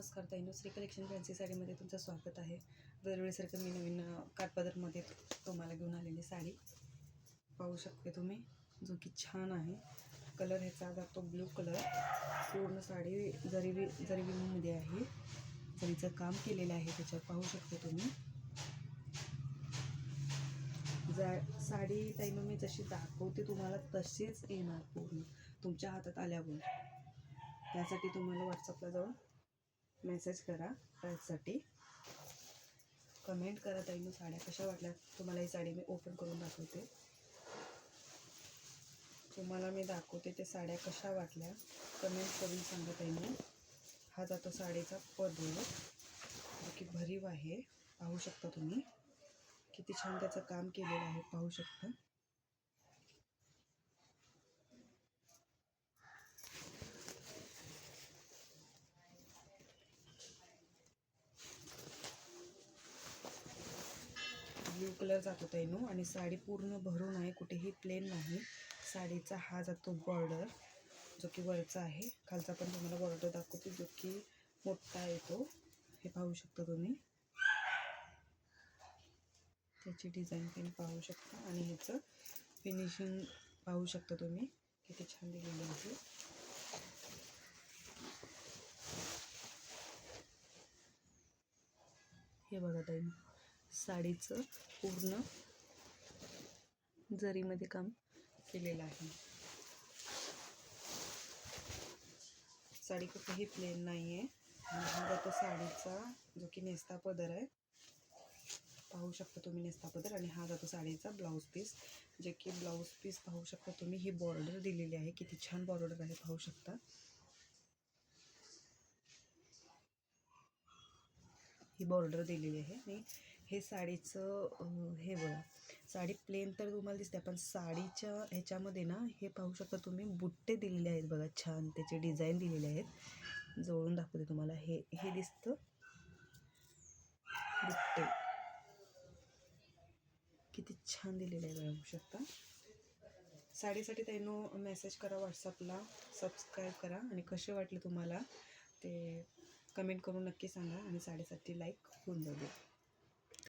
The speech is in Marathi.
नमस्कार ताईंनो, श्री कलेक्शन फॅन्सी साडीमध्ये तुमचं स्वागत आहे। दरवेळेसारखं मी नवीन काठपदरमध्ये तुम्हाला घेऊन आलेली साडी पाहू शकते तुम्ही, जो की छान आहे। कलर ह्याचा जातो ब्लू कलर। पूर्ण साडी जरीमध्ये आहे, जरीचं काम केलेलं आहे त्याच्यावर पाहू शकते तुम्ही। साडी ताईंनो मी जशी दाखवते तुम्हाला तशीच येणार पूर्ण तुमच्या हातात आल्यावर। त्यासाठी तुम्हाला व्हॉट्सअपला जाऊन मेसेज करा, प्राईससाठी कमेंट करा ताईंनो साड्या कशा वाटल्या तुम्हाला। ही साडी मी ओपन करून दाखवते, तुम्हाला मी दाखवते ते साड्या कशा वाटल्या कमेंट करून सांगा ताईंनो। हा जातो साडीचा पदर, जो की भरीव आहे, पाहू शकता तुम्ही किती छान त्याचं काम केलेलं आहे, पाहू शकता। ब्लू कलर जातो ताईंनो आणि साडी पूर्ण भरून आहे, कुठेही प्लेन नाही। साडीचा हा जातो बॉर्डर, जो की वरचा आहे। खालचा पण तुम्हाला बॉर्डर दाखवते, जो की मोठा येतो, हे पाहू शकता तुम्ही। त्याची डिझाईन पण पाहू शकता आणि ह्याचं फिनिशिंग पाहू शकता तुम्ही, किती छान दिलेलं आहे। हे बघा ताईंनो, साडीचं पूर्ण जरीमध्ये काम केलेलं आहे। साडी कुठेही प्लेन नाही आहे। हा जातो साडीचा, जो की नेस्ता पदर आहे, पाहू शकता तुम्ही नेस्ता पदर। आणि हा जातो साडीचा ब्लाऊज पीस, जे की ब्लाऊज पीस पाहू शकता तुम्ही। ही बॉर्डर दिलेली आहे, किती छान बॉर्डर आहे, पाहू शकता। ही बॉर्डर दिलेली आहे आणि हे साडीचं हे बघा, साडी प्लेन तर तुम्हाला दिसते, पण साडीच्या ह्याच्यामध्ये ना हे पाहू शकता तुम्ही, बुट्टे दिलेले आहेत बघा, छान त्याचे डिझाईन दिलेले आहेत। जोडून दाखवते तुम्हाला, हे दिसतं बुट्टे, किती छान दिलेले आहे, बघू शकता। साडीसाठी ताईंनो मेसेज करा व्हॉट्सअपला, सबस्क्राईब करा आणि कसे वाटले तुम्हाला ते कमेंट करून नक्की सांगा, आणि साडीसाठी लाईक होऊन जाऊ दे।